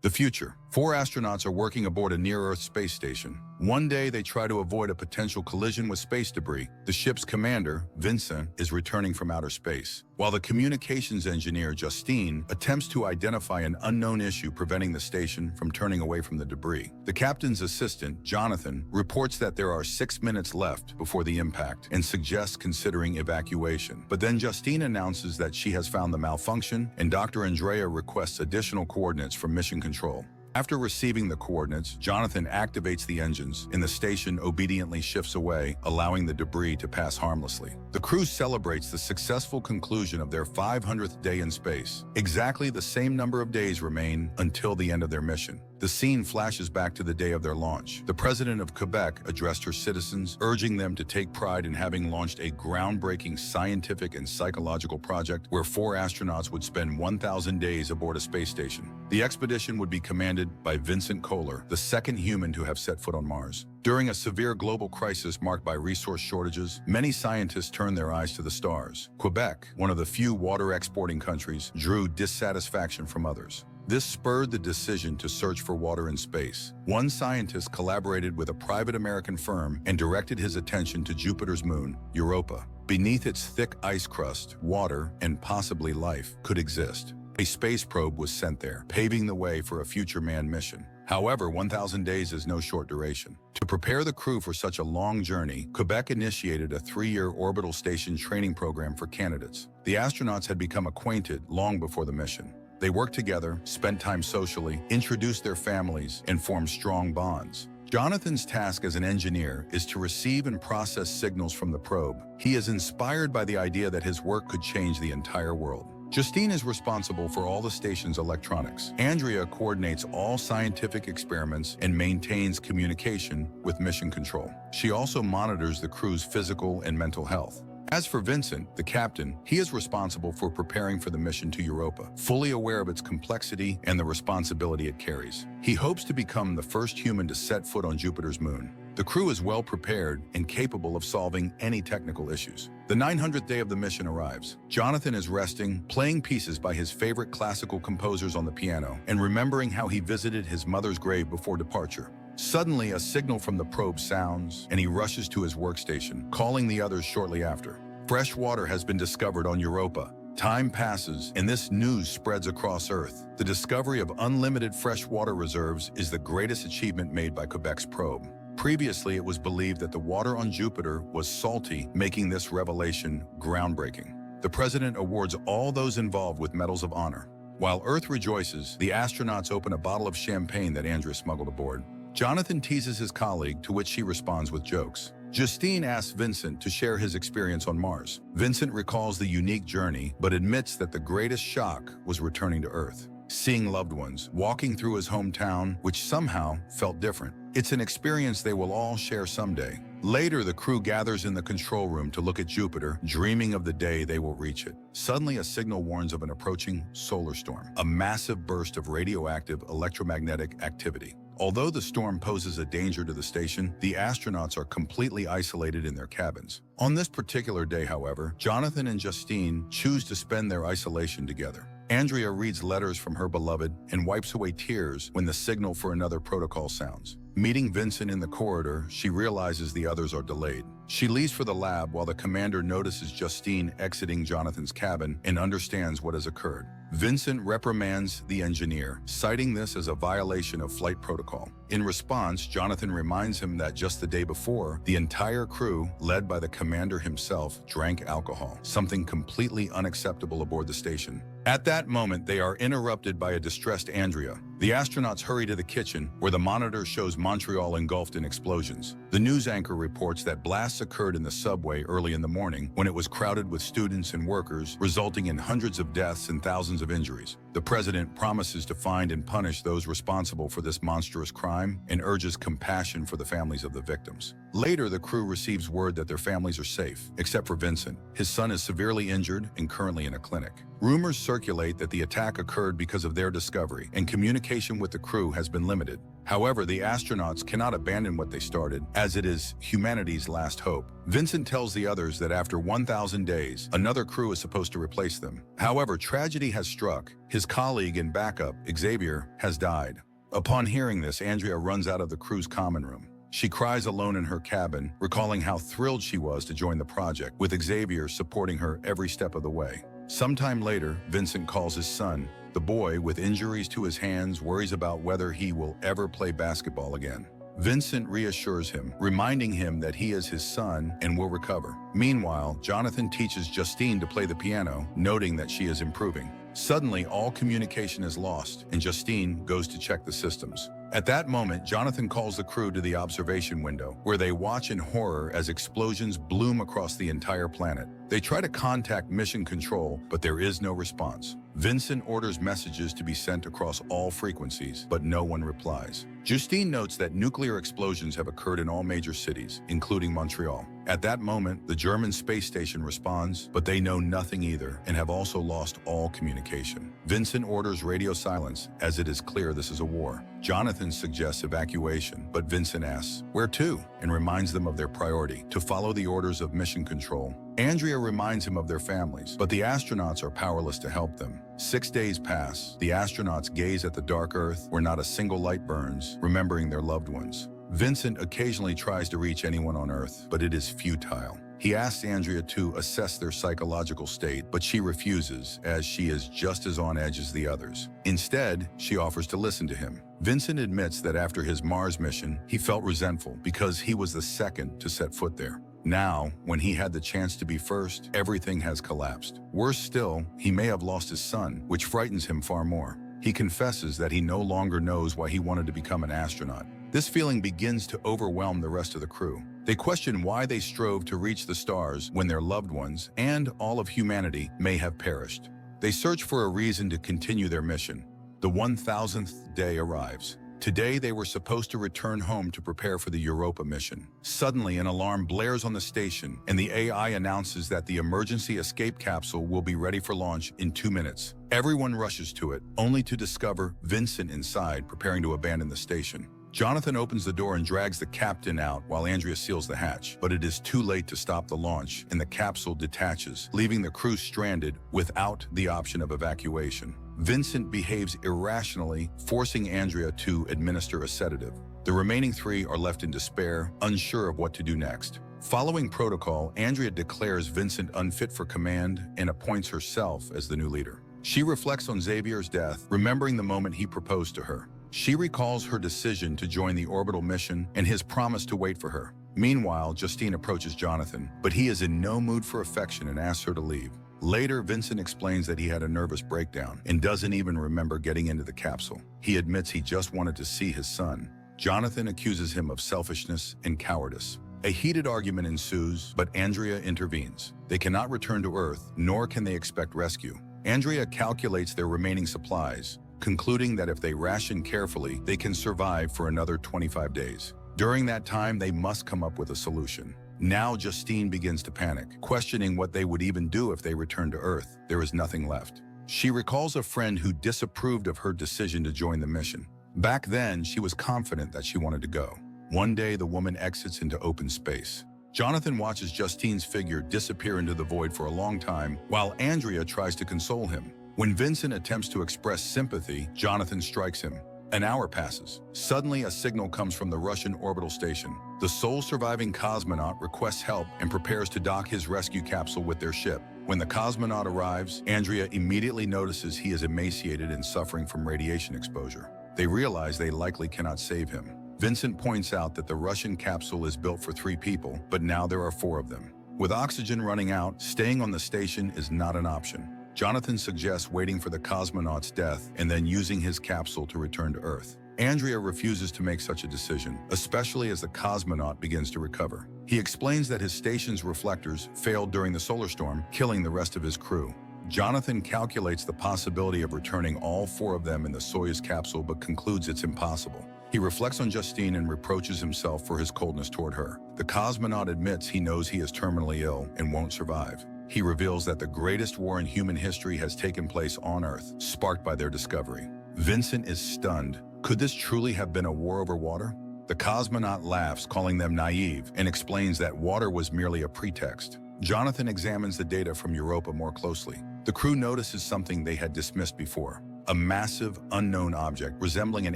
The future. Four astronauts are working aboard a near-Earth space station. One day, they try to avoid a potential collision with space debris. The ship's commander, Vincent, is returning from outer space, while the communications engineer, Justine, attempts to identify an unknown issue preventing the station from turning away from the debris. The captain's assistant, Jonathan, reports that there are 6 minutes left before the impact and suggests considering evacuation. But then Justine announces that she has found the malfunction, and Dr. Andrea requests additional coordinates from Mission Control. After receiving the coordinates, Jonathan activates the engines, and the station obediently shifts away, allowing the debris to pass harmlessly. The crew celebrates the successful conclusion of their 500th day in space. Exactly the same number of days remain until the end of their mission. The scene flashes back to the day of their launch. The president of Quebec addressed her citizens, urging them to take pride in having launched a groundbreaking scientific and psychological project where 4 astronauts would spend 1,000 days aboard a space station. The expedition would be commanded by Vincent Kohler, the second human to have set foot on Mars. During a severe global crisis marked by resource shortages, many scientists turned their eyes to the stars. Quebec, one of the few water-exporting countries, drew dissatisfaction from others. This spurred the decision to search for water in space. One scientist collaborated with a private American firm and directed his attention to Jupiter's moon, Europa. Beneath its thick ice crust, water, and possibly life, could exist. A space probe was sent there, paving the way for a future manned mission. However, 1,000 days is no short duration. To prepare the crew for such a long journey, Quebec initiated a 3-year orbital station training program for candidates. The astronauts had become acquainted long before the mission. They worked together, spent time socially, introduced their families, and formed strong bonds. Jonathan's task as an engineer is to receive and process signals from the probe. He is inspired by the idea that his work could change the entire world. Justine is responsible for all the station's electronics. Andrea coordinates all scientific experiments and maintains communication with Mission Control. She also monitors the crew's physical and mental health. As for Vincent, the captain, he is responsible for preparing for the mission to Europa, fully aware of its complexity and the responsibility it carries. He hopes to become the first human to set foot on Jupiter's moon. The crew is well prepared and capable of solving any technical issues. The 900th day of the mission arrives. Jonathan is resting, playing pieces by his favorite classical composers on the piano, and remembering how he visited his mother's grave before departure. Suddenly, a signal from the probe sounds, and he rushes to his workstation, calling the others shortly after. Fresh water has been discovered on Europa. Time passes, and this news spreads across Earth. The discovery of unlimited fresh water reserves is the greatest achievement made by Quebec's probe. Previously, it was believed that the water on Jupiter was salty, making this revelation groundbreaking. The president awards all those involved with medals of honor. While Earth rejoices, the astronauts open a bottle of champagne that Andrea smuggled aboard. Jonathan teases his colleague, to which she responds with jokes. Justine asks Vincent to share his experience on Mars. Vincent recalls the unique journey, but admits that the greatest shock was returning to Earth. Seeing loved ones, walking through his hometown, which somehow felt different. It's an experience they will all share someday. Later, the crew gathers in the control room to look at Jupiter, dreaming of the day they will reach it. Suddenly, a signal warns of an approaching solar storm, a massive burst of radioactive electromagnetic activity. Although the storm poses a danger to the station, the astronauts are completely isolated in their cabins. On this particular day, however, Jonathan and Justine choose to spend their isolation together. Andrea reads letters from her beloved and wipes away tears when the signal for another protocol sounds. Meeting Vincent in the corridor, she realizes the others are delayed. She leaves for the lab while the commander notices Justine exiting Jonathan's cabin and understands what has occurred. Vincent reprimands the engineer, citing this as a violation of flight protocol. In response, Jonathan reminds him that just the day before, the entire crew, led by the commander himself, drank alcohol, something completely unacceptable aboard the station. At that moment, they are interrupted by a distressed Andrea. The astronauts hurry to the kitchen, where the monitor shows Montreal engulfed in explosions. The news anchor reports that blasts occurred in the subway early in the morning when it was crowded with students and workers, resulting in hundreds of deaths and thousands of injuries. The president promises to find and punish those responsible for this monstrous crime and urges compassion for the families of the victims. Later, the crew receives word that their families are safe, except for Vincent. His son is severely injured and currently in a clinic. Rumors circulate that the attack occurred because of their discovery, and communication with the crew has been limited. However, the astronauts cannot abandon what they started, as it is humanity's last hope. Vincent tells the others that after 1,000 days, another crew is supposed to replace them. However, tragedy has struck. His colleague and backup, Xavier, has died. Upon hearing this, Andrea runs out of the crew's common room. She cries alone in her cabin, recalling how thrilled she was to join the project, with Xavier supporting her every step of the way. Sometime later, Vincent calls his son. The boy, with injuries to his hands, worries about whether he will ever play basketball again. Vincent reassures him, reminding him that he is his son and will recover. Meanwhile, Jonathan teaches Justine to play the piano, noting that she is improving. Suddenly, all communication is lost, and Justine goes to check the systems. At that moment, Jonathan calls the crew to the observation window, where they watch in horror as explosions bloom across the entire planet. They try to contact Mission Control, but there is no response. Vincent orders messages to be sent across all frequencies, but no one replies. Justine notes that nuclear explosions have occurred in all major cities, including Montreal. At that moment, the German space station responds, but they know nothing either and have also lost all communication. Vincent orders radio silence, as it is clear this is a war. Jonathan suggests evacuation, but Vincent asks, "Where to?" and reminds them of their priority, to follow the orders of Mission Control. Andrea reminds him of their families, but the astronauts are powerless to help them. 6 days pass. The astronauts gaze at the dark Earth, where not a single light burns, remembering their loved ones. Vincent occasionally tries to reach anyone on Earth, but it is futile. He asks Andrea to assess their psychological state, but she refuses, as she is just as on edge as the others. Instead, she offers to listen to him. Vincent admits that after his Mars mission, he felt resentful because he was the second to set foot there. Now, when he had the chance to be first, everything has collapsed. Worse still, he may have lost his son, which frightens him far more. He confesses that he no longer knows why he wanted to become an astronaut. This feeling begins to overwhelm the rest of the crew. They question why they strove to reach the stars when their loved ones and all of humanity may have perished. They search for a reason to continue their mission. The 1,000th day arrives. Today, they were supposed to return home to prepare for the Europa mission. Suddenly, an alarm blares on the station, and the AI announces that the emergency escape capsule will be ready for launch in 2 minutes. Everyone rushes to it, only to discover Vincent inside, preparing to abandon the station. Jonathan opens the door and drags the captain out while Andrea seals the hatch, but it is too late to stop the launch, and the capsule detaches, leaving the crew stranded without the option of evacuation. Vincent behaves irrationally, forcing Andrea to administer a sedative. The remaining 3 are left in despair, unsure of what to do next. Following protocol, Andrea declares Vincent unfit for command and appoints herself as the new leader. She reflects on Xavier's death, remembering the moment he proposed to her. She recalls her decision to join the orbital mission and his promise to wait for her. Meanwhile, Justine approaches Jonathan, but he is in no mood for affection and asks her to leave. Later, Vincent explains that he had a nervous breakdown and doesn't even remember getting into the capsule. He admits he just wanted to see his son. Jonathan accuses him of selfishness and cowardice. A heated argument ensues, but Andrea intervenes. They cannot return to Earth, nor can they expect rescue. Andrea calculates their remaining supplies, concluding that if they ration carefully, they can survive for another 25 days. During that time, they must come up with a solution. Now Justine begins to panic, questioning what they would even do if they returned to Earth. There is nothing left. She recalls a friend who disapproved of her decision to join the mission. Back then, she was confident that she wanted to go. One day, the woman exits into open space. Jonathan watches Justine's figure disappear into the void for a long time, while Andrea tries to console him. When Vincent attempts to express sympathy, Jonathan strikes him. An hour passes. Suddenly, a signal comes from the Russian orbital station. The sole surviving cosmonaut requests help and prepares to dock his rescue capsule with their ship. When the cosmonaut arrives, Andrea immediately notices he is emaciated and suffering from radiation exposure. They realize they likely cannot save him. Vincent points out that the Russian capsule is built for 3 people, but now there are 4 of them. With oxygen running out, staying on the station is not an option. Jonathan suggests waiting for the cosmonaut's death and then using his capsule to return to Earth. Andrea refuses to make such a decision, especially as the cosmonaut begins to recover. He explains that his station's reflectors failed during the solar storm, killing the rest of his crew. Jonathan calculates the possibility of returning all 4 of them in the Soyuz capsule, but concludes it's impossible. He reflects on Justine and reproaches himself for his coldness toward her. The cosmonaut admits he knows he is terminally ill and won't survive. He reveals that the greatest war in human history has taken place on Earth, sparked by their discovery. Vincent is stunned. Could this truly have been a war over water? The cosmonaut laughs, calling them naive, and explains that water was merely a pretext. Jonathan examines the data from Europa more closely. The crew notices something they had dismissed before: a massive, unknown object resembling an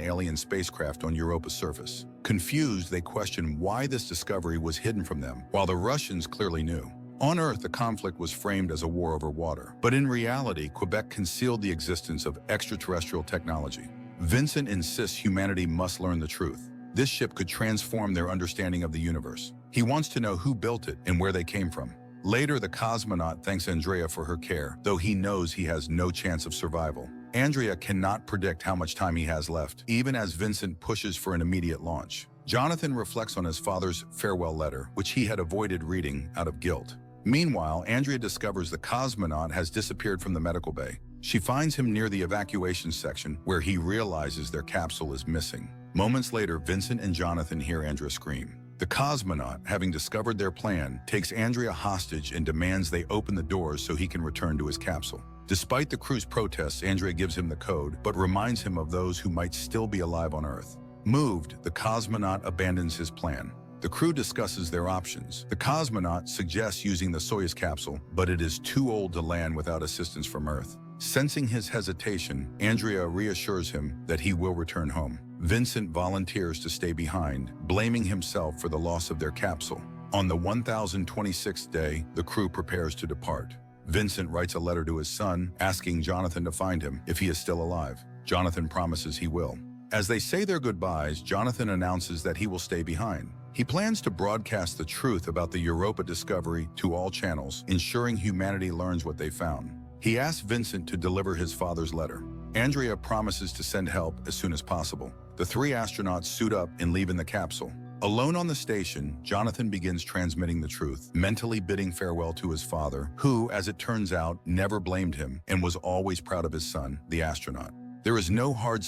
alien spacecraft on Europa's surface. Confused, they question why this discovery was hidden from them, while the Russians clearly knew. On Earth, the conflict was framed as a war over water, but in reality, Quebec concealed the existence of extraterrestrial technology. Vincent insists humanity must learn the truth. This ship could transform their understanding of the universe. He wants to know who built it and where they came from. Later, the cosmonaut thanks Andrea for her care, though he knows he has no chance of survival. Andrea cannot predict how much time he has left, even as Vincent pushes for an immediate launch. Jonathan reflects on his father's farewell letter, which he had avoided reading out of guilt. Meanwhile, Andrea discovers the cosmonaut has disappeared from the medical bay. She finds him near the evacuation section, where he realizes their capsule is missing. Moments later, Vincent and Jonathan hear Andrea scream. The cosmonaut, having discovered their plan, takes Andrea hostage and demands they open the doors so he can return to his capsule. Despite the crew's protests, Andrea gives him the code, but reminds him of those who might still be alive on Earth. Moved, the cosmonaut abandons his plan. The crew discusses their options. The cosmonaut suggests using the Soyuz capsule, but it is too old to land without assistance from Earth. Sensing his hesitation, Andrea reassures him that he will return home. Vincent volunteers to stay behind, blaming himself for the loss of their capsule. On the 1026th day, the crew prepares to depart. Vincent writes a letter to his son, asking Jonathan to find him if he is still alive. Jonathan promises he will. As they say their goodbyes, Jonathan announces that he will stay behind. He plans to broadcast the truth about the Europa discovery to all channels, ensuring humanity learns what they found. He asks Vincent to deliver his father's letter. Andrea promises to send help as soon as possible. The three astronauts suit up and leave in the capsule. Alone on the station, Jonathan begins transmitting the truth, mentally bidding farewell to his father, who, as it turns out, never blamed him and was always proud of his son, the astronaut. There is no hard